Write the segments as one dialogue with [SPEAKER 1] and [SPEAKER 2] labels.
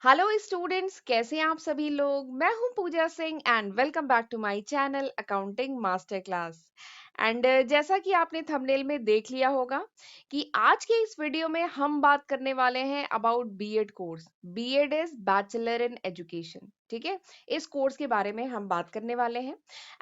[SPEAKER 1] Hello students, कैसे हैं आप सभी लोग। मैं हूं Puja Singh and welcome back to my channel accounting master class. And जैसा कि आपने थंबनेल में देख लिया होगा कि आज के इस वीडियो में हम बात करने वाले हैं about BEd course. BEd is bachelor in education. ठीक है, इस कोर्स के बारे में हम बात करने वाले हैं।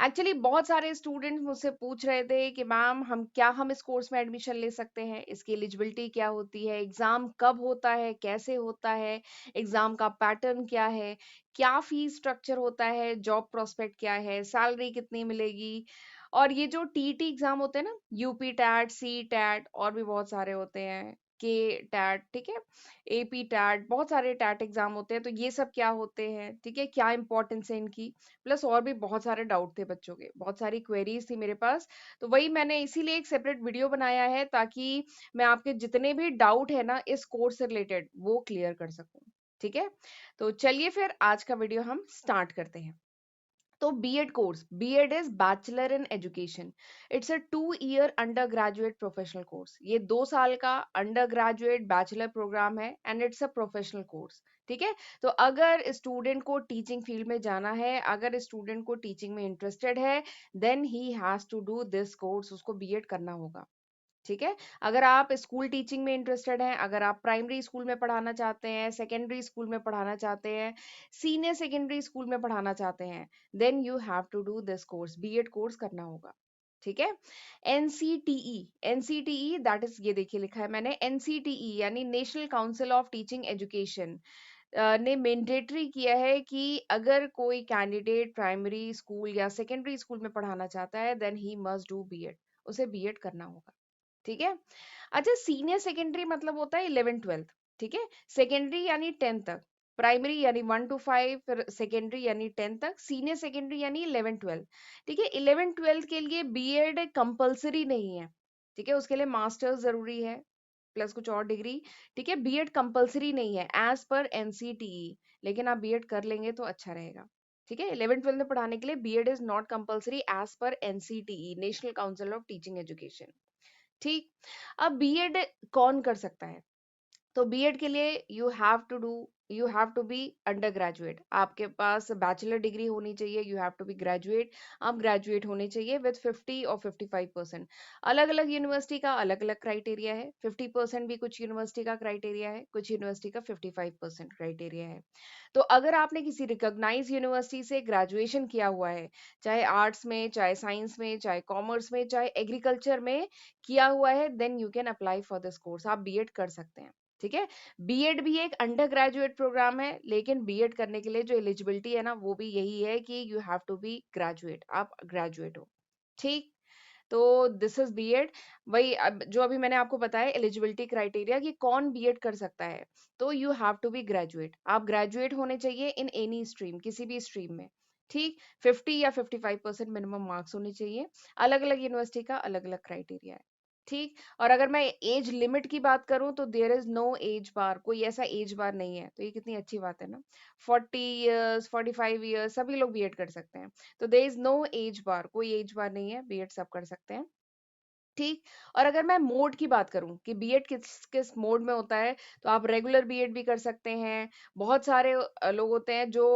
[SPEAKER 1] एक्चुअली बहुत सारे स्टूडेंट्स मुझसे पूछ रहे थे कि मैम हम इस कोर्स में एडमिशन ले सकते हैं, इसकी एलिजिबिलिटी क्या होती है, एग्जाम कब होता है, कैसे होता है, एग्जाम का पैटर्न क्या है, क्या फीस स्ट्रक्चर होता है, जॉब प्रोस्पेक्ट क्या है, सैलरी कितनी मिलेगी। और ये जो टीटी एग्जाम होते हैं ना, यूपी टैट, सी टैट और भी बहुत सारे होते हैं, के टैट, ठीक है, एपी टैट, बहुत सारे टैट एग्जाम होते हैं। तो ये सब क्या होते हैं, ठीक है, क्या इंपॉर्टेंस है इनकी, प्लस और भी बहुत सारे डाउट थे बच्चों के, बहुत सारी क्वेरीज थी मेरे पास। तो वही मैंने इसीलिए एक सेपरेट वीडियो बनाया है ताकि मैं आपके जितने भी डाउट है ना इस कोर्स से रिलेटेड वो क्लियर कर सकूं। ठीक है, तो चलिए फिर आज का वीडियो हम स्टार्ट करते हैं। तो BEd course, BEd is bachelor in education. It's a 2 year undergraduate professional course. ये 2 साल का अंडर ग्रेजुएट बैचलर प्रोग्राम है and it's a professional course. ठीक है, तो अगर स्टूडेंट को टीचिंग फील्ड में जाना है, अगर स्टूडेंट को टीचिंग में इंटरेस्टेड है, then he has to do this course. उसको बीएड करना होगा। ठीक है, अगर आप स्कूल टीचिंग में इंटरेस्टेड हैं, अगर आप प्राइमरी स्कूल में पढ़ाना चाहते हैं, सेकेंडरी स्कूल में पढ़ाना चाहते हैं, सीनियर सेकेंडरी स्कूल में पढ़ाना चाहते हैं, then you have to do this course. BEd course करना होगा। ठीक है, एनसीटीई, एनसीटीई दैट इज, ये देखिए लिखा है मैंने, एनसीटीई यानी national council of teaching education ने मैंडेटरी किया है कि अगर कोई कैंडिडेट प्राइमरी स्कूल या सेकेंडरी स्कूल में पढ़ाना चाहता है, then he must do BEd. उसे बीएड करना होगा। ठीक है, अच्छा, सीनियर सेकेंडरी मतलब होता है 11th 12th। ठीक है, सेकेंडरी यानी 10th तक, प्राइमरी यानी 1 to 5, फिर सेकेंडरी यानी 10th तक, सीनियर सेकेंडरी यानी 11th 12th। ठीक है, 11th 12th के लिए बीएड कंपलसरी नहीं है। ठीक है, उसके लिए मास्टर्स जरूरी है प्लस कुछ और डिग्री। ठीक है, बीएड कंपलसरी नहीं है एज पर एनसीटीई, लेकिन आप बीएड कर लेंगे तो अच्छा रहेगा। ठीक है, 11th 12th में पढ़ाने के लिए BEd is not compulsory as per NCTE, national council of teaching education. ठीक, अब बीएड कौन कर सकता है? तो बीएड के लिए you have to be undergraduate. आपके पास बैचलर डिग्री होनी चाहिए, you have to be graduate. आप ग्रेजुएट होने चाहिए विद 50 और 55%। अलग अलग यूनिवर्सिटी का अलग अलग क्राइटेरिया है। 50% भी कुछ यूनिवर्सिटी का क्राइटेरिया है, कुछ यूनिवर्सिटी का 55% क्राइटेरिया है। तो अगर आपने किसी रिकॉग्नाइज यूनिवर्सिटी से ग्रेजुएशन किया हुआ है, चाहे आर्ट्स में, चाहे साइंस में, चाहे कॉमर्स में, चाहे एग्रीकल्चर में किया हुआ है, then you can apply for this course. आप बीएड कर सकते हैं। ठीक है, बीएड भी एक अंडर ग्रेजुएट प्रोग्राम है, लेकिन बीएड करने के लिए जो एलिजिबिलिटी है ना वो भी यही है कि you have to be graduate, आप ग्रेजुएट हो। ठीक, तो दिस इज बीएड। वही अब जो अभी मैंने आपको बताया एलिजिबिलिटी क्राइटेरिया कि कौन बीएड कर सकता है, तो you have to be graduate. आप ग्रेजुएट होने चाहिए इन एनी स्ट्रीम, किसी भी स्ट्रीम में। ठीक, 50 या 55% मिनिमम मार्क्स होने चाहिए। अलग अलग यूनिवर्सिटी का अलग अलग क्राइटेरिया है। ठीक, और अगर मैं एज लिमिट की बात करूं तो देयर इज नो एज बार, कोई ऐसा एज बार नहीं है। तो ये कितनी अच्छी बात है ना। 40 इयर्स, 45 इयर्स सभी लोग बीएड कर सकते हैं। तो देयर इज नो एज बार, कोई एज बार नहीं है, बीएड सब कर सकते हैं। ठीक, और अगर मैं मोड की बात करूं कि बीएड किस किस मोड में होता है, तो आप रेगुलर बीएड भी कर सकते हैं। बहुत सारे लोग होते हैं जो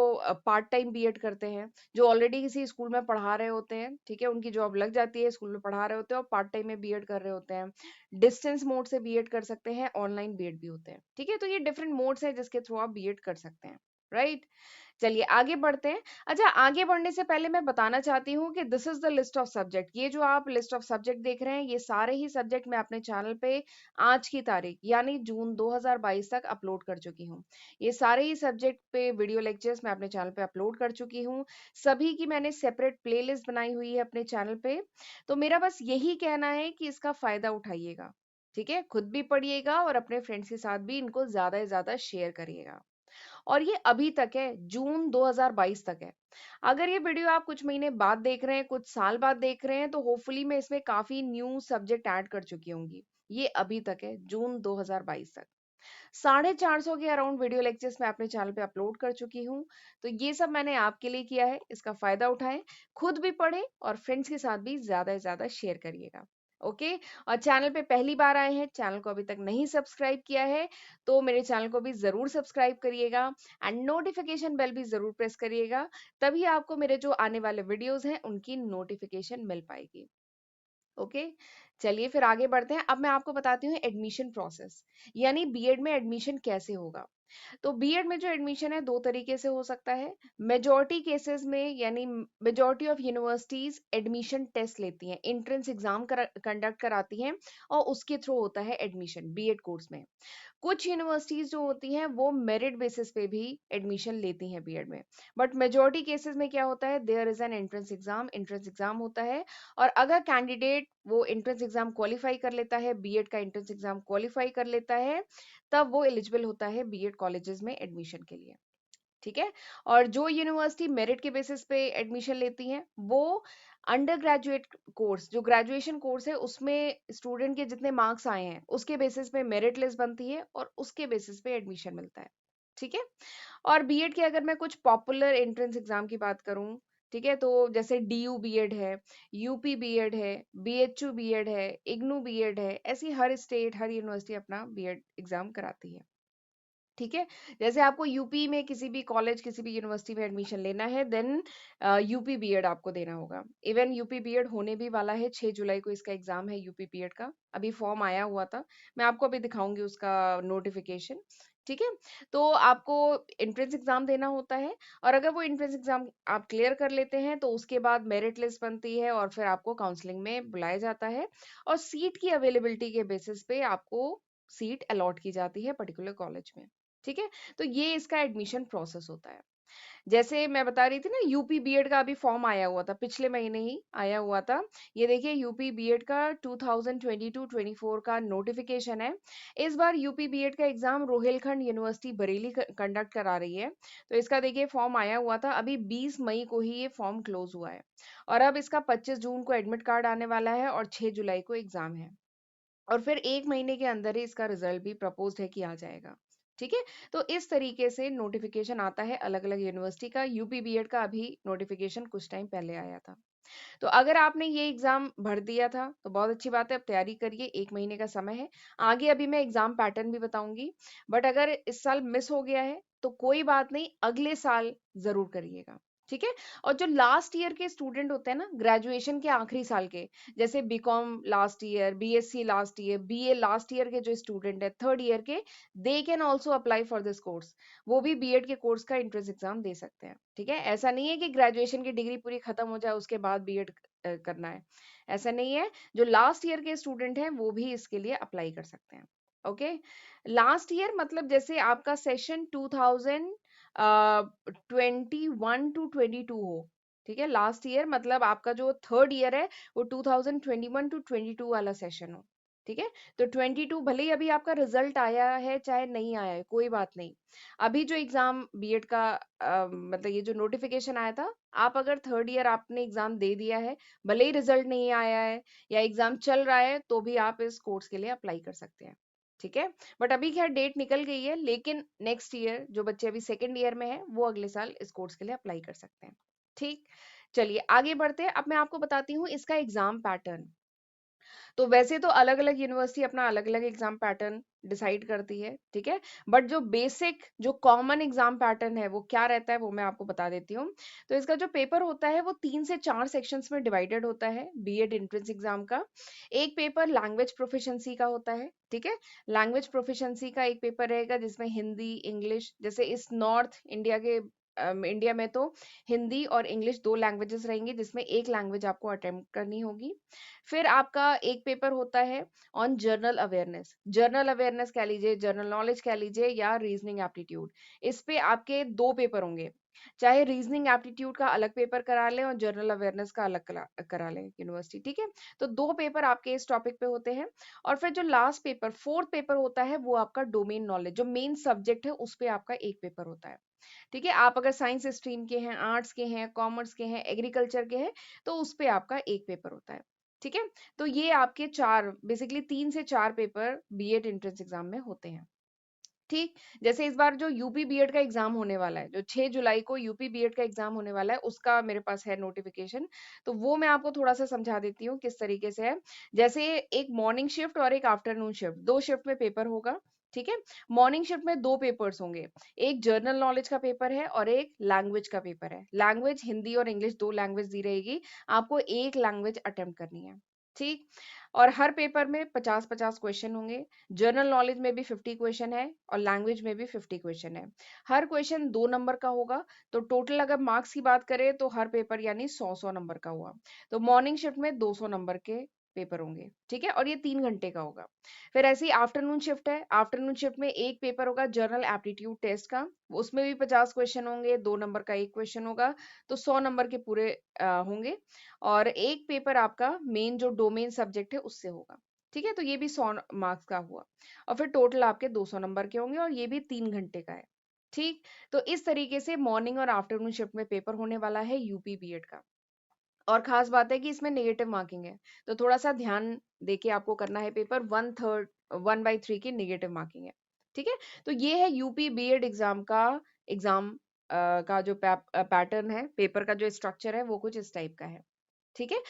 [SPEAKER 1] पार्ट टाइम बीएड करते हैं, जो ऑलरेडी किसी स्कूल में पढ़ा रहे होते हैं। ठीक है, उनकी जॉब लग जाती है, स्कूल में पढ़ा रहे होते हैं और पार्ट टाइम में बीएड कर रहे होते हैं। डिस्टेंस मोड से बीएड कर सकते हैं, ऑनलाइन बीएड भी होते हैं। ठीक है, तो ये डिफरेंट मोड्स हैं जिसके थ्रू आप बीएड कर सकते हैं। राइट, चलिए आगे बढ़ते हैं। अच्छा, आगे बढ़ने से पहले मैं बताना चाहती हूँ कि this is the list of subject. ये जो आप लिस्ट ऑफ सब्जेक्ट देख रहे हैं, ये सारे ही सब्जेक्ट मैं अपने चैनल पे आज की तारीख यानी जून 2022 तक अपलोड कर चुकी हूँ। ये सारे ही सब्जेक्ट पे वीडियो लेक्चर्स मैं अपने चैनल पे अपलोड कर चुकी हूँ। सभी की मैंने सेपरेट प्लेलिस्ट बनाई हुई है अपने चैनल पे। तो मेरा बस यही कहना है कि इसका फायदा उठाइएगा। ठीक है, खुद भी पढ़िएगा और अपने फ्रेंड्स के साथ भी इनको ज्यादा से ज्यादा शेयर करिएगा। और ये अभी तक है, जून 2022 तक है। अगर ये वीडियो आप कुछ महीने बाद देख रहे हैं, कुछ साल बाद देख रहे हैं, तो होपफुली मैं इसमें काफी न्यू सब्जेक्ट ऐड कर चुकी होंगी। ये अभी तक है, जून 2022 तक। 450 के अराउंड वीडियो लेक्चर्स मैं अपने चैनल पे अपलोड कर चुकी हूँ। तो ये सब मैंने आपके लिए किया है, इसका फायदा उठाएं, खुद भी पढ़ें और फ्रेंड्स के साथ भी ज्यादा से ज्यादा शेयर करिएगा। ओके। और चैनल पे पहली बार आए हैं, चैनल को अभी तक नहीं सब्सक्राइब किया है, तो मेरे चैनल को भी ज़रूर सब्सक्राइब करिएगा एंड नोटिफिकेशन बेल भी ज़रूर प्रेस करिएगा, तभी आपको मेरे जो आने वाले वीडियोज़ हैं, उनकी नोटिफिकेशन मिल पाएगी। ओके, चलिए फिर आगे बढ़ते हैं। अब मैं आपको बताती हूँ एडमिशन प्रोसेस, यानी बीएड में एडमिशन कैसे होगा। तो बीएड में जो एडमिशन है दो तरीके से हो सकता है। मेजॉरिटी केसेस में, यानी majority of universities admission test लेती हैं, एंट्रेंस एग्जाम कंडक्ट कराती हैं और उसके थ्रू होता है एडमिशन बीएड कोर्स में। कुछ यूनिवर्सिटीज जो होती हैं वो मेरिट बेसिस पे भी एडमिशन लेती हैं बीएड में, बट मेजॉरिटी केसेस में क्या होता है, there is an entrance exam होता है। और अगर कैंडिडेट वो एंट्रेंस एग्जाम क्वालिफाई कर लेता है, बीएड का एंट्रेंस एग्जाम क्वालिफाई कर लेता है, तब वो एलिजिबल होता है बीएड कॉलेजेस में एडमिशन के लिए। ठीक है। और जो यूनिवर्सिटी मेरिट के बेसिस पे एडमिशन लेती हैं, वो अंडर ग्रेजुएट कोर्स, जो ग्रेजुएशन कोर्स है, उसमें स्टूडेंट के जितने मार्क्स आए हैं उसके बेसिस पे मेरिट लिस्ट बनती है और उसके बेसिस पे एडमिशन मिलता है। ठीक है। और बीएड के अगर मैं कुछ पॉपुलर एंट्रेंस एग्जाम की बात करूं, ठीक है, तो जैसे डीयू बीएड है, यूपी बीएड है, बीएचयू बीएड है, इग्नू बीएड है, ऐसी हर स्टेट, हर यूनिवर्सिटी अपना बीएड एग्जाम कराती है। ठीक है। जैसे आपको यूपी में किसी भी कॉलेज, किसी भी यूनिवर्सिटी में एडमिशन लेना है, देन यूपी बीएड आपको देना होगा। इवन यूपी बीएड होने भी वाला है, 6 जुलाई को इसका एग्जाम है यूपी बीएड का। अभी फॉर्म आया हुआ था, मैं आपको अभी दिखाऊंगी उसका नोटिफिकेशन। ठीक है। तो आपको एंट्रेंस एग्जाम देना होता है, और अगर वो एंट्रेंस एग्जाम आप क्लियर कर लेते हैं तो उसके बाद मेरिट लिस्ट बनती है और फिर आपको काउंसलिंग में बुलाया जाता है, और सीट की अवेलेबिलिटी के बेसिस पे आपको सीट अलॉट की जाती है पर्टिकुलर कॉलेज में। ठीक है। तो ये इसका एडमिशन प्रोसेस होता है। जैसे मैं बता रही थी ना, यूपी बीएड का अभी फॉर्म आया हुआ था, पिछले महीने ही आया हुआ था। ये देखिए यूपी बीएड का 2022-24 का नोटिफिकेशन है। इस बार यूपी बीएड का exam Rohilkhand university Bareilly conduct करा रही है। तो इसका देखिए फॉर्म आया हुआ था, अभी 20 मई को ही ये फॉर्म क्लोज हुआ है, और अब इसका 25 जून को एडमिट कार्ड आने वाला है और 6 जुलाई को एग्जाम है, और फिर 1 महीने के अंदर ही इसका रिजल्ट भी प्रपोज्ड है कि आ जाएगा। ठीक है। तो इस तरीके से नोटिफिकेशन आता है अलग अलग यूनिवर्सिटी का। यूपी बीएड का अभी नोटिफिकेशन कुछ टाइम पहले आया था। तो अगर आपने ये एग्जाम भर दिया था तो बहुत अच्छी बात है, अब तैयारी करिए, 1 महीने का समय है। आगे अभी मैं एग्जाम पैटर्न भी बताऊंगी, बट अगर इस साल मिस हो गया है तो कोई बात नहीं, अगले साल जरूर करिएगा। ठीक है। और जो लास्ट ईयर के स्टूडेंट होते हैं ना, ग्रेजुएशन के आखिरी साल के, जैसे BCom last year, BSc last year, BA last year के जो स्टूडेंट है, थर्ड ईयर के, they can also apply for this course. वो भी बीएड के कोर्स का एंट्रेंस एग्जाम दे सकते हैं। ठीक है। ऐसा नहीं है कि ग्रेजुएशन की डिग्री पूरी खत्म हो जाए उसके बाद बीएड करना है, ऐसा नहीं है। जो लास्ट ईयर के स्टूडेंट हैं वो भी इसके लिए अप्लाई कर सकते हैं। ओके। लास्ट ईयर मतलब जैसे आपका सेशन 2021 to 22 हो। ठीक है। लास्ट ईयर मतलब आपका जो थर्ड ईयर है वो 2021 to 22 वाला सेशन हो। ठीक है। तो 22 भले ही अभी आपका रिजल्ट आया है चाहे नहीं आया है, कोई बात नहीं। अभी जो एग्जाम बीएड का मतलब ये जो नोटिफिकेशन आया था, आप अगर थर्ड ईयर आपने एग्जाम दे दिया है, भले ही रिजल्ट नहीं आया है या एग्जाम चल रहा है, तो भी आप इस कोर्स के लिए अप्लाई कर सकते हैं। ठीक है। बट अभी खैर डेट निकल गई है, लेकिन नेक्स्ट ईयर जो बच्चे अभी सेकेंड ईयर में है वो अगले साल इस कोर्स के लिए अप्लाई कर सकते हैं। ठीक। चलिए आगे बढ़ते हैं। अब मैं आपको बताती हूँ इसका एग्जाम पैटर्न। तो वैसे तो अलग अलग यूनिवर्सिटी अपना अलग अलग एग्जाम पैटर्न डिसाइड करती है। ठीक है। बट जो बेसिक, जो कॉमन एग्जाम पैटर्न है वो क्या रहता है वो मैं आपको बता देती हूँ। तो इसका जो पेपर होता है वो 3 से 4 सेक्शंस में डिवाइडेड होता है बीएड एंट्रेंस एग्जाम का। एक पेपर लैंग्वेज प्रोफिशिएंसी का होता है। ठीक है। लैंग्वेज प्रोफिशिएंसी का एक पेपर रहेगा जिसमें हिंदी, इंग्लिश, जैसे इस नॉर्थ इंडिया के इंडिया में तो हिंदी और इंग्लिश दो लैंग्वेजेस रहेंगी, जिसमें एक लैंग्वेज आपको अटेम्प्ट करनी होगी। फिर आपका एक पेपर होता है on journal awareness. Journal awareness कह लीजिए, जनरल नॉलेज कह लीजिए, या रीजनिंग एप्टीट्यूड। इस पे आपके दो पेपर होंगे, चाहे रीजनिंग एप्टीट्यूड का अलग पेपर करा लें और जनरल अवेयरनेस का अलग करा लें यूनिवर्सिटी। ठीक है। तो दो पेपर आपके इस टॉपिक पे होते हैं। और फिर जो लास्ट पेपर, फोर्थ पेपर होता है, वो आपका डोमेन नॉलेज, जो मेन सब्जेक्ट है उस पे आपका एक पेपर होता है। ठीक है। आप अगर साइंस स्ट्रीम के हैं, आर्ट्स के हैं, कॉमर्स के हैं, एग्रीकल्चर के हैं, तो उस पे आपका एक पेपर होता है। ठीक है। तो ये आपके चार, बेसिकली 3 से 4 पेपर बीएड एंट्रेंस एग्जाम में होते हैं। ठीक, जैसे इस बार जो यूपी बीएड का एग्जाम होने वाला है, जो 6 जुलाई को यूपी बीएड का एग्जाम होने वाला है, उसका मेरे पास है नोटिफिकेशन। तो वो मैं आपको थोड़ा सा समझा देती हूँ किस तरीके से है। जैसे एक मॉर्निंग शिफ्ट और एक आफ्टरनून शिफ्ट, दो शिफ्ट में पेपर होगा। ठीक है, मॉर्निंग शिफ्ट में दो पेपर्स होंगे, एक जनरल नॉलेज का पेपर है और एक लैंग्वेज का पेपर है। लैंग्वेज हिंदी और इंग्लिश, दो लैंग्वेज दी रहेगी, आपको एक लैंग्वेज अटेम्प्ट करनी है। ठीक, और हर पेपर में 50-50 क्वेश्चन होंगे। जनरल नॉलेज में भी 50 क्वेश्चन है और लैंग्वेज में भी 50 क्वेश्चन है। हर क्वेश्चन 2 नंबर का होगा। तो टोटल अगर मार्क्स की बात करें तो हर पेपर यानी 100-100 नंबर का हुआ। तो मॉर्निंग शिफ्ट में 200 नंबर के पेपर होंगे। ठीक है, और ये 3 घंटे का होगा। फिर ऐसे ही आफ्टरनून शिफ्ट है। आफ्टरनून शिफ्ट में एक पेपर होगा जनरल एप्टीट्यूड टेस्ट का, उसमें भी 50 क्वेश्चन होंगे, 2 नंबर का एक क्वेश्चन होगा। तो 100 नंबर के पूरे होंगे। और एक पेपर आपका मेन जो डोमेन सब्जेक्ट है उससे होगा। ठीक है, तो ये भी 100 मार्क्स का हुआ। और फिर टोटल आपके 200 नंबर के होंगे और ये भी 3 घंटे का है। ठीक, तो इस तरीके से मॉर्निंग और आफ्टरनून शिफ्ट में पेपर होने वाला है यूपी बीएड का। और खास बात है कि इसमें नेगेटिव मार्किंग है, तो थोड़ा सा ध्यान देके आपको करना है पेपर। 1/3 1/3 की नेगेटिव मार्किंग है। ठीक है, तो ये है यूपी बीएड एग्जाम का एग्जाम का जो पैटर्न है, पेपर का जो स्ट्रक्चर है वो कुछ इस टाइप का है। ठीक है,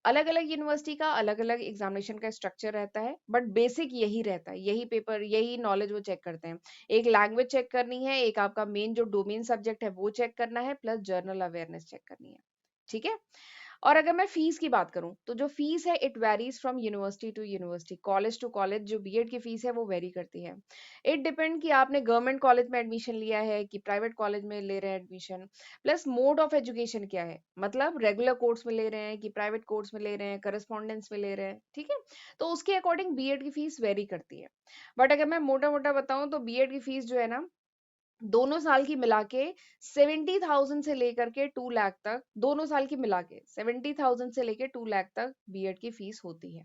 [SPEAKER 1] अलग अलग यूनिवर्सिटी का अलग अलग एग्जामिनेशन का स्ट्रक्चर रहता है, बट बेसिक यही रहता है, यही पेपर, यही नॉलेज वो चेक करते हैं। एक लैंग्वेज चेक करनी है, एक आपका मेन जो डोमेन सब्जेक्ट है वो चेक करना है, प्लस जर्नल अवेयरनेस चेक करनी है। ठीक है, और अगर मैं फीस की बात करूं तो जो फीस है it varies from university to university, college to college. जो बीएड की फीस है वो वेरी करती है। इट डिपेंड कि आपने गवर्नमेंट कॉलेज में एडमिशन लिया है कि प्राइवेट कॉलेज में ले रहे हैं admission, plus mode of education क्या है, मतलब रेगुलर कोर्स में ले रहे हैं कि प्राइवेट कोर्स में ले रहे हैं, करस्पॉन्डेंस में ले रहे हैं। ठीक है, तो उसके अकॉर्डिंग बीएड की फीस वेरी करती है। बट अगर मैं मोटा मोटा बताऊं तो बीएड की फीस जो है ना, दोनों साल की मिला के 70,000 से लेकर के 2 लाख तक, दोनों साल की मिला के 70,000 से लेकर 2 लाख तक बीएड की फीस होती है।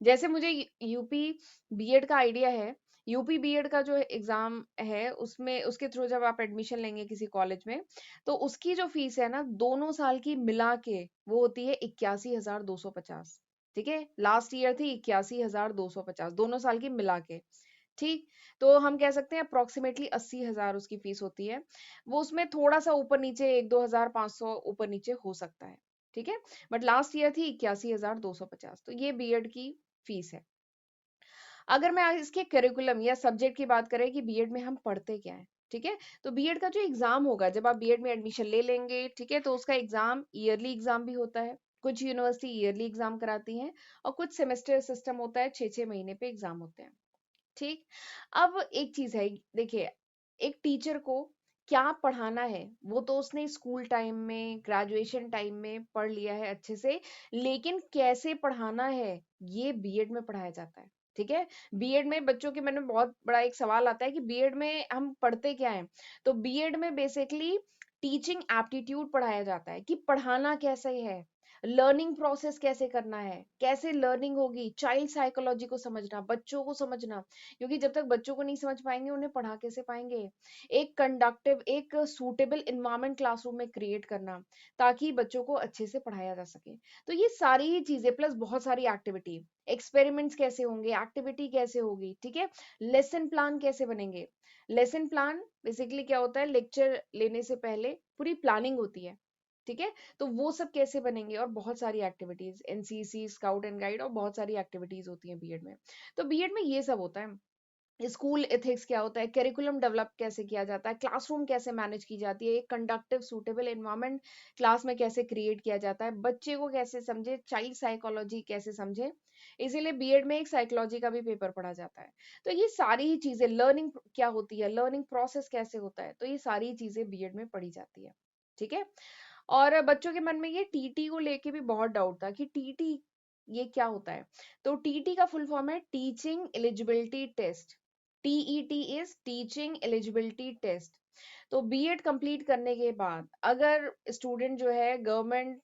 [SPEAKER 1] जैसे मुझे यूपी बीएड का आइडिया है, यूपी बीएड का जो एग्जाम है उसमें, उसके थ्रू जब आप एडमिशन लेंगे किसी कॉलेज में, तो उसकी जो फीस है ना, दोनों साल की मिला के वो होती है 81,250। ठीक है, लास्ट ईयर थी 81,250, दोनों साल की मिला के। ठीक, तो हम कह सकते हैं अप्रोक्सीमेटली 80,000 उसकी फीस होती है। वो उसमें थोड़ा सा ऊपर नीचे 1-2,500 ऊपर नीचे हो सकता है। ठीक है, बट लास्ट ईयर थी 81,250, तो ये बीएड की फीस है। अगर मैं आज इसके करिकुलम या सब्जेक्ट की बात करें कि बीएड में हम पढ़ते क्या है, ठीक है, तो बीएड का जो एग्जाम होगा जब आप बीएड में एडमिशन ले लेंगे, ठीक है, तो उसका एग्जाम ईयरली एग्जाम भी होता है। कुछ यूनिवर्सिटी ईयरली एग्जाम कराती हैं और कुछ सेमेस्टर सिस्टम होता है, 6-6 महीने पे एग्जाम होते हैं। ठीक, अब एक चीज है, देखिए, एक टीचर को क्या पढ़ाना है वो तो उसने स्कूल टाइम में, ग्रेजुएशन टाइम में पढ़ लिया है अच्छे से, लेकिन कैसे पढ़ाना है ये बीएड में पढ़ाया जाता है। ठीक है, बीएड में बच्चों के मन में बहुत बड़ा एक सवाल आता है कि बीएड में हम पढ़ते क्या है। तो बीएड में बेसिकली टीचिंग एप्टीट्यूड पढ़ाया जाता है कि पढ़ाना कैसे है, लर्निंग प्रोसेस कैसे करना है, कैसे लर्निंग होगी, चाइल्ड साइकोलॉजी को समझना, बच्चों को समझना, क्योंकि जब तक बच्चों को नहीं समझ पाएंगे उन्हें पढ़ा कैसे पाएंगे। एक कंडक्टिव, एक सूटेबल इन्वायरमेंट क्लासरूम में क्रिएट करना ताकि बच्चों को अच्छे से पढ़ाया जा सके। तो ये सारी ही चीजें प्लस बहुत सारी एक्टिविटी, एक्सपेरिमेंट्स कैसे होंगे, एक्टिविटी कैसे होगी, ठीक है, लेसन प्लान कैसे बनेंगे। लेसन प्लान बेसिकली क्या होता है, लेक्चर लेने से पहले पूरी प्लानिंग होती है। ठीक है, तो वो सब कैसे बनेंगे, और बहुत सारी activities, NCC, scout and guide, और बहुत सारी एक्टिविटीज होती हैं बीएड में। तो बीएड में ये सब होता है। स्कूल एथिक्स क्या होता है, करिकुलम डेवलप कैसे किया जाता है, क्लासरूम कैसे मैनेज की जाती है, एक कंडक्टिव सूटेबल एनवायरनमेंट क्लास में कैसे क्रिएट किया जाता है, बच्चे को कैसे समझे, चाइल्ड साइकोलॉजी कैसे समझे। इसीलिए बीएड में एक साइकोलॉजी का भी पेपर पढ़ा जाता है। तो ये सारी ही चीजें, लर्निंग क्या होती है, लर्निंग प्रोसेस कैसे होता है, तो ये सारी चीजें बीएड में पढ़ी जाती है। ठीक है, और बच्चों के मन में ये टीटी को लेके भी बहुत डाउट था कि टीटी ये क्या होता है। तो टीटी का फुल फॉर्म है teaching eligibility test. TET is teaching eligibility test. तो बीएड कंप्लीट करने के बाद अगर स्टूडेंट जो है गवर्नमेंट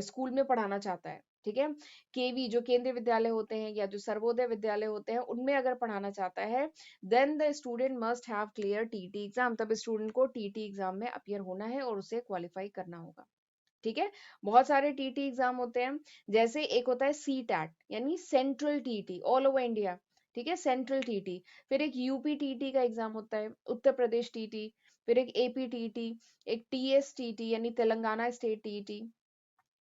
[SPEAKER 1] स्कूल में पढ़ाना चाहता है, ठीक है, केवी जो केंद्रीय विद्यालय होते हैं या जो सर्वोदय विद्यालय होते हैं उनमें अगर पढ़ाना चाहता है, then the student must have clear TET exam. तब स्टूडेंट को टीटी एग्जाम में अपियर होना है और उसे क्वालिफाई करना होगा। ठीक है, बहुत सारे टीटी एग्जाम होते हैं, जैसे एक होता है सी टैट यानी central TT all over India, ठीक है, सेंट्रल टीटी। फिर एक यूपी टीटी का एग्जाम होता है, उत्तर प्रदेश टीटी। फिर एक एपी टीटी, एक टीएस टीटी यानी तेलंगाना स्टेट टीटी,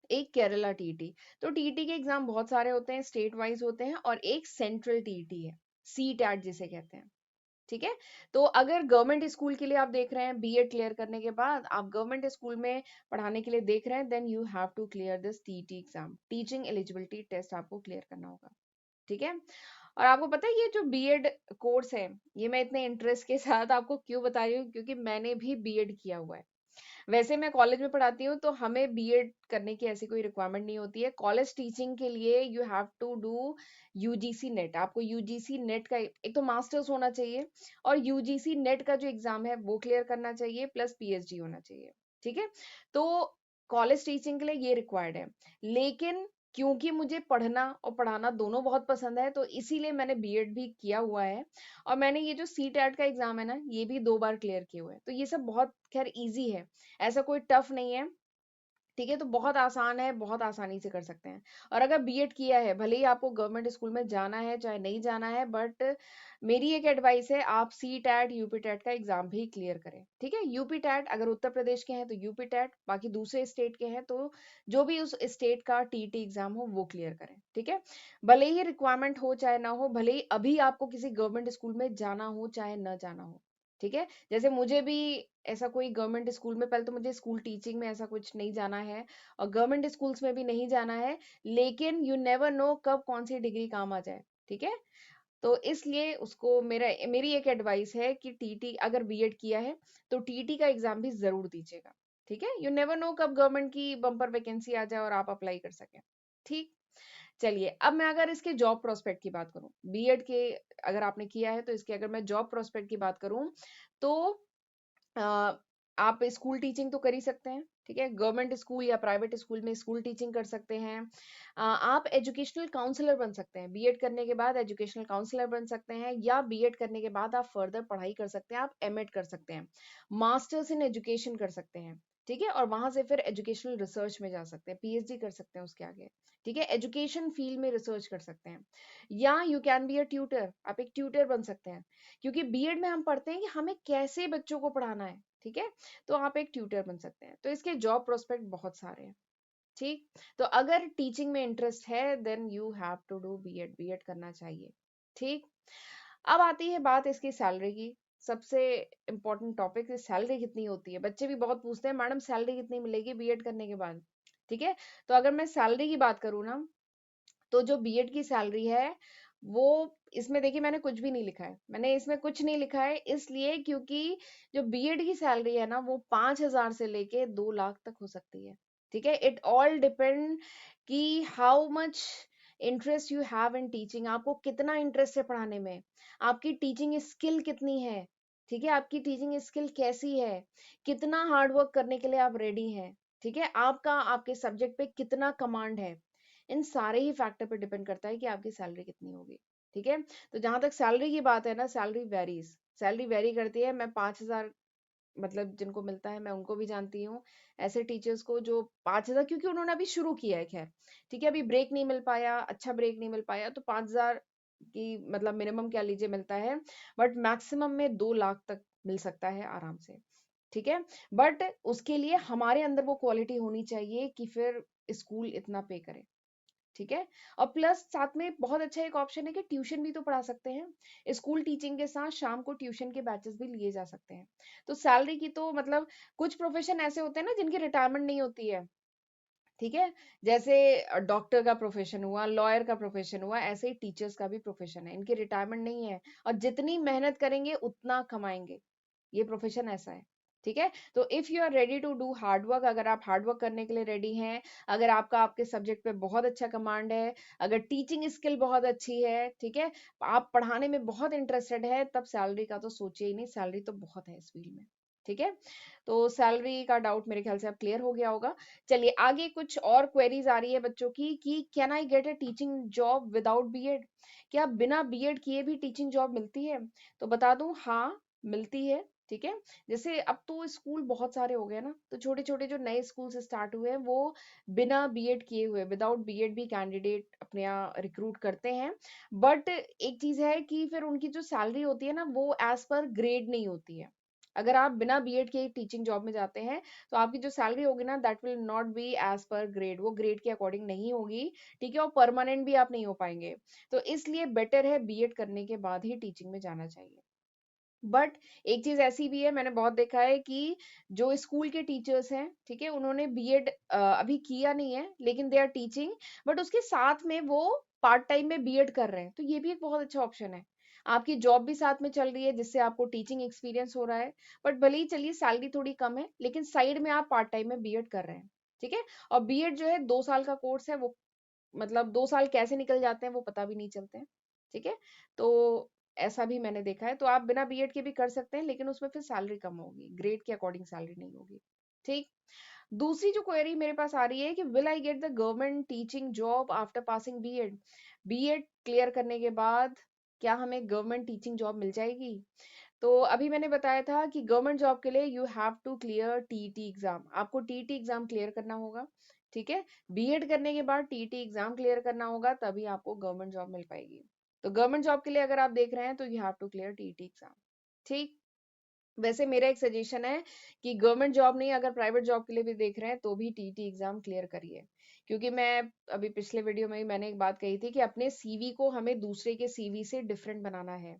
[SPEAKER 1] एक केरला टीटी। तो टीटी के एग्जाम बहुत सारे होते हैं, स्टेट वाइज होते हैं, और एक सेंट्रल टीटी है, सी टैट जिसे कहते हैं। ठीक है। तो अगर गवर्नमेंट स्कूल के लिए आप देख रहे हैं, बीएड क्लियर करने के बाद आप गवर्नमेंट स्कूल में पढ़ाने के लिए देख रहे हैं, then you have to clear this TET exam, teaching eligibility test आपको क्लियर करना होगा। ठीक है। और आपको पता है ये जो बीएड कोर्स है, ये मैं इतने इंटरेस्ट के साथ आपको क्यों बता रही हूँ, क्योंकि मैंने भी बीएड किया हुआ है। वैसे मैं कॉलेज में पढ़ाती हूँ, तो हमें बीएड करने की ऐसी कोई रिक्वायरमेंट नहीं होती है। कॉलेज टीचिंग के लिए you have to do UGC NET. आपको यूजीसी नेट का एक तो मास्टर्स होना चाहिए, और यूजीसी नेट का जो एग्जाम है वो क्लियर करना चाहिए, प्लस पीएचडी होना चाहिए। ठीक है। तो कॉलेज टीचिंग के लिए ये रिक्वायर्ड है। लेकिन क्योंकि मुझे पढ़ना और पढ़ाना दोनों बहुत पसंद है, तो इसीलिए मैंने बीएड भी किया हुआ है। और मैंने ये जो सी टैट का एग्जाम है ना, ये भी 2 बार क्लियर किए हुए हैं। तो ये सब बहुत खैर इजी है, ऐसा कोई टफ नहीं है। ठीक है। तो बहुत आसान है, बहुत आसानी से कर सकते हैं। और अगर बीएड किया है, भले ही आपको गवर्नमेंट स्कूल में जाना है चाहे नहीं जाना है, बट मेरी एक एडवाइस है, आप सी टैट यूपी टैट का एग्जाम भी क्लियर करें। ठीक है। यूपी टैट अगर उत्तर प्रदेश के हैं तो यूपी टैट, बाकी दूसरे स्टेट के हैं तो जो भी उस स्टेट का टीटी एग्जाम हो वो क्लियर करें। ठीक है। भले ही रिक्वायरमेंट हो चाहे ना हो, भले ही अभी आपको किसी गवर्नमेंट स्कूल में जाना हो चाहे ना जाना हो। ठीक है। जैसे मुझे भी ऐसा कोई गवर्नमेंट स्कूल में, पहले तो मुझे स्कूल टीचिंग में ऐसा कुछ नहीं जाना है, और गवर्नमेंट स्कूल्स में भी नहीं जाना है। लेकिन यू नेवर नो कब कौन सी डिग्री काम आ जाए। ठीक है। तो इसलिए उसको मेरी एक एडवाइस है कि टीटी अगर बीएड किया है तो टीटी का एग्जाम भी जरूर दीजिएगा। ठीक है। यू नेवर नो कब गवर्नमेंट की बम्पर वैकेंसी आ जाए और आप अप्लाई कर सकें। ठीक। चलिए, अब मैं अगर इसके जॉब प्रोस्पेक्ट की बात करूं, बीएड के अगर आपने किया है तो इसके अगर मैं जॉब प्रोस्पेक्ट की बात करूं, तो अ, आप स्कूल टीचिंग तो कर ही सकते हैं। ठीक है। गवर्नमेंट स्कूल या प्राइवेट स्कूल में स्कूल टीचिंग कर सकते हैं। आप एजुकेशनल काउंसलर बन सकते हैं, बीएड करने के बाद एजुकेशनल काउंसलर बन सकते हैं, या बीएड करने के बाद आप फर्दर पढ़ाई कर सकते हैं, आप एमएड कर सकते हैं, मास्टर्स इन एजुकेशन कर सकते हैं। ठीक है। और वहां से फिर एजुकेशनल रिसर्च में जा सकते हैं, पीएचडी कर सकते हैं उसके आगे। ठीक है। एजुकेशन फील्ड में रिसर्च कर सकते हैं, या you can be a tutor, आप एक ट्यूटर बन सकते हैं। क्योंकि बीएड में हम पढ़ते हैं कि हमें कैसे बच्चों को पढ़ाना है। ठीक है। तो आप एक ट्यूटर बन सकते हैं। तो इसके जॉब प्रोस्पेक्ट बहुत सारे हैं। ठीक। तो अगर टीचिंग में इंटरेस्ट है, then you have to do BEd, BEd करना चाहिए। ठीक। अब आती है बात इसकी सैलरी की। सबसे इम्पोर्टेंट टॉपिक है, सैलरी कितनी होती है। बच्चे भी बहुत पूछते हैं, मैडम सैलरी कितनी मिलेगी बीएड करने के बाद। ठीक है। तो अगर मैं सैलरी की बात करूँ ना, तो जो बीएड की सैलरी है वो, इसमें देखिए मैंने कुछ भी नहीं लिखा है, मैंने इसमें कुछ नहीं लिखा है इसलिए क्योंकि जो बीएड की सैलरी है ना, वो 5,000 से लेके 2 लाख तक हो सकती है। ठीक है। इट ऑल डिपेंड कि how much interest you have in teaching, आपको कितना इंटरेस्ट है पढ़ाने में, आपकी टीचिंग स्किल कितनी है। ठीक है। आपकी टीचिंग स्किल कैसी है, कितना हार्ड वर्क करने के लिए आप रेडी हैं। ठीक है। आपका आपके सब्जेक्ट पे कितना कमांड है। इन सारे ही फैक्टर पे डिपेंड करता है कि आपकी सैलरी कितनी होगी। ठीक है। तो जहां तक सैलरी की बात है ना, सैलरी वेरीज, सैलरी वेरी करती है। मैं 5,000 मतलब जिनको मिलता है मैं उनको भी जानती हूँ, ऐसे टीचर्स को जो 5,000, क्योंकि उन्होंने अभी शुरू किया है। खैर ठीक है, अभी ब्रेक नहीं मिल पाया, अच्छा ब्रेक नहीं मिल पाया, तो 5,000 की मतलब मिनिमम क्या लीजिए मिलता है, बट मैक्सिमम में 2 लाख तक मिल सकता है आराम से। ठीक है। बट उसके लिए हमारे अंदर वो क्वालिटी होनी चाहिए कि फिर स्कूल इतना पे करे। ठीक है। और प्लस साथ में बहुत अच्छा एक ऑप्शन है कि ट्यूशन भी तो पढ़ा सकते हैं, स्कूल टीचिंग के साथ शाम को ट्यूशन के बैचेस भी लिए जा सकते हैं। तो सैलरी की तो मतलब कुछ प्रोफेशन ऐसे होते हैं ना जिनकी रिटायरमेंट नहीं होती है। ठीक है। जैसे डॉक्टर का प्रोफेशन हुआ, लॉयर का प्रोफेशन हुआ, ऐसे ही टीचर्स का भी प्रोफेशन है, इनकी रिटायरमेंट नहीं है, और जितनी मेहनत करेंगे उतना कमाएंगे। ये प्रोफेशन ऐसा है। ठीक है। तो if you are ready to do hard work, अगर आप हार्ड वर्क करने के लिए रेडी हैं, अगर आपका आपके सब्जेक्ट पे बहुत अच्छा कमांड है, अगर टीचिंग स्किल बहुत अच्छी है, ठीक है, आप पढ़ाने में बहुत इंटरेस्टेड है, तब सैलरी का तो सोचिए ही नहीं, सैलरी तो बहुत है इस फील्ड में। ठीक है। तो सैलरी का डाउट मेरे ख्याल से अब क्लियर हो गया होगा। चलिए आगे कुछ और क्वेरीज आ रही है बच्चों की कि can I get a teaching job without BEd, क्या बिना बीएड किए भी टीचिंग जॉब मिलती है। तो बता दूं, हाँ मिलती है। ठीक है। जैसे अब तो स्कूल बहुत सारे हो गए ना, तो छोटे छोटे जो नए स्कूल से स्टार्ट हुए हैं वो बिना बीएड किए हुए, विदाउट बीएड भी कैंडिडेट अपने यहाँ रिक्रूट करते हैं। बट एक चीज है कि फिर उनकी जो सैलरी होती है ना, वो एज पर ग्रेड नहीं होती है। अगर आप बिना बीएड के टीचिंग जॉब में जाते हैं तो आपकी जो सैलरी होगी ना, that will not be as per grade, वो ग्रेड के अकॉर्डिंग नहीं होगी। ठीक है, और परमानेंट भी आप नहीं हो पाएंगे। तो इसलिए बेटर है बीएड करने के बाद ही टीचिंग में जाना चाहिए। बट एक चीज ऐसी भी है, मैंने बहुत देखा है कि जो स्कूल के टीचर्स हैं, ठीक है, उन्होंने बीएड अभी किया नहीं है लेकिन दे आर टीचिंग, बट उसके साथ में वो पार्ट टाइम में बीएड कर रहे हैं, तो ये भी एक बहुत अच्छा ऑप्शन है। आपकी जॉब भी साथ में चल रही है जिससे आपको टीचिंग एक्सपीरियंस हो रहा है। बट भले ही चलिए सैलरी थोड़ी कम है, लेकिन साइड में आप पार्ट टाइम में बीएड कर रहे हैं। ठीक है। और बीएड जो है 2 साल का कोर्स है, वो मतलब 2 साल कैसे निकल जाते हैं वो पता भी नहीं चलते हैं। ठीक है। तो ऐसा भी मैंने देखा है, तो आप बिना बीएड के भी कर सकते हैं, लेकिन उसमें फिर सैलरी कम होगी, ग्रेड के अकॉर्डिंग सैलरी नहीं होगी। ठीक। दूसरी जो क्वेरी मेरे पास आ रही है कि will I get the government teaching job after passing BEd? BEd clear करने के बाद क्या हमें गवर्नमेंट टीचिंग जॉब मिल जाएगी? तो अभी मैंने बताया था कि गवर्नमेंट जॉब के लिए you have to clear TET exam, आपको टीईटी एग्जाम क्लियर करना होगा। ठीक है। बीएड करने के बाद टीईटी एग्जाम क्लियर करना होगा, तभी आपको गवर्नमेंट जॉब मिल पाएगी। तो गवर्नमेंट जॉब के लिए अगर आप देख रहे हैं तो you have to clear TET exam. ठीक। वैसे मेरा एक सजेशन है कि गवर्नमेंट जॉब नहीं, अगर प्राइवेट जॉब के लिए भी देख रहे हैं तो भी टीटी एग्जाम क्लियर करिए। क्योंकि मैं अभी पिछले वीडियो में ही मैंने एक बात कही थी कि अपने सीवी को हमें दूसरे के सीवी से डिफरेंट बनाना है।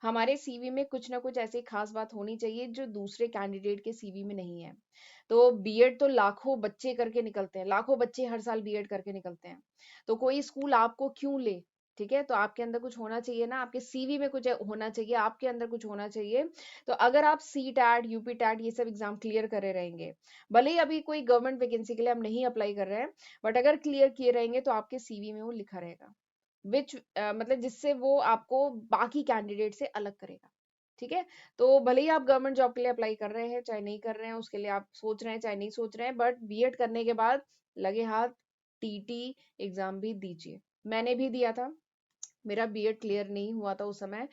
[SPEAKER 1] हमारे सीवी में कुछ ना कुछ ऐसी खास बात होनी चाहिए जो दूसरे कैंडिडेट के सीवी में नहीं है। तो बीएड तो लाखों बच्चे करके निकलते हैं, लाखों बच्चे हर साल बीएड करके निकलते हैं। तो कोई स्कूल आपको क्यों ले? ठीक है, तो आपके अंदर कुछ होना चाहिए ना, आपके सीवी में कुछ होना चाहिए, आपके अंदर कुछ होना चाहिए। तो अगर आप सी टैट, यूपी टैट ये सब एग्जाम क्लियर करे रहेंगे, भले ही अभी कोई गवर्नमेंट वैकेंसी के लिए हम नहीं अप्लाई कर रहे हैं, बट अगर क्लियर किए रहेंगे तो आपके सीवी में वो लिखा रहेगा, विच मतलब जिससे वो आपको बाकी कैंडिडेट से अलग करेगा। ठीक है। तो भले ही आप गवर्नमेंट जॉब के लिए अप्लाई कर रहे हैं चाहे नहीं कर रहे हैं, उसके लिए आप सोच रहे हैं चाहे नहीं सोच रहे हैं, बट बीएड करने के बाद लगे हाथ टीटी एग्जाम भी दीजिए। मैंने भी दिया था, मेरा बीएड क्लियर नहीं हुआ था उस समय।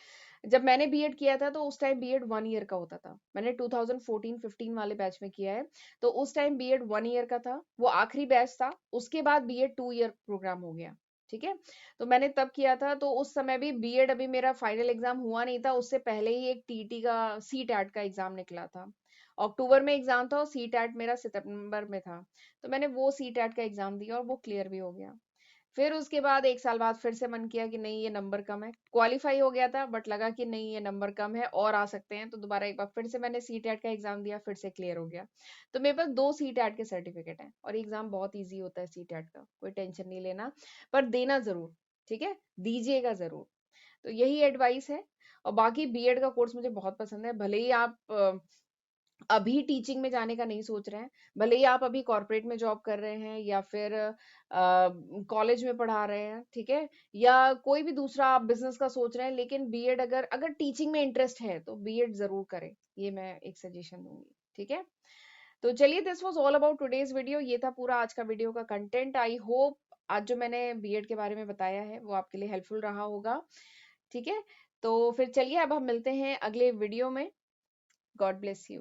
[SPEAKER 1] जब मैंने बीएड किया था तो उस टाइम बीएड 1 ईयर का होता था, मैंने 2014-15 वाले बैच में किया है। तो उस टाइम बीएड 1 ईयर का था, वो आखिरी बैच था। उसके बाद बीएड 2 ईयर प्रोग्राम हो गया। ठीक है। तो मैंने तब किया था, तो उस समय भी बीएड अभी मेरा फाइनल एग्जाम हुआ नहीं था, उससे पहले ही एक टीटी का सी टैट का एग्जाम निकला था। अक्टूबर में एग्जाम था और सी टैट मेरा सितंबर में था। तो मैंने वो सी टैट का एग्जाम दिया और वो क्लियर भी हो गया। फिर उसके बाद 1 साल बाद फिर से मन किया कि नहीं ये नंबर कम है, क्वालिफाई हो गया था बट लगा कि नहीं ये नंबर कम है और आ सकते हैं, तो दोबारा एक बार फिर से मैंने सी टेट का एग्जाम दिया, फिर से क्लियर हो गया। तो मेरे पास 2 सी टेट के सर्टिफिकेट हैं और एग्जाम बहुत ईजी होता है सी टेट का, कोई टेंशन नहीं लेना, पर देना जरूर। ठीक है, दीजिएगा जरूर। तो यही एडवाइस है। और बाकी बीएड का कोर्स मुझे बहुत पसंद है, भले ही आप अभी टीचिंग में जाने का नहीं सोच रहे हैं, भले ही आप अभी कॉर्पोरेट में जॉब कर रहे हैं या फिर कॉलेज में पढ़ा रहे हैं, ठीक है, या कोई भी दूसरा आप बिजनेस का सोच रहे हैं, लेकिन बीएड अगर अगर टीचिंग में इंटरेस्ट है तो बीएड जरूर करें, ये मैं एक सजेशन दूंगी। ठीक है। तो चलिए, this was all about today's video, ये था पूरा आज का वीडियो का कंटेंट। आई होप आज जो मैंने बीएड के बारे में बताया है वो आपके लिए हेल्पफुल रहा होगा। ठीक है। तो फिर चलिए अब हम मिलते हैं अगले वीडियो में। God bless you.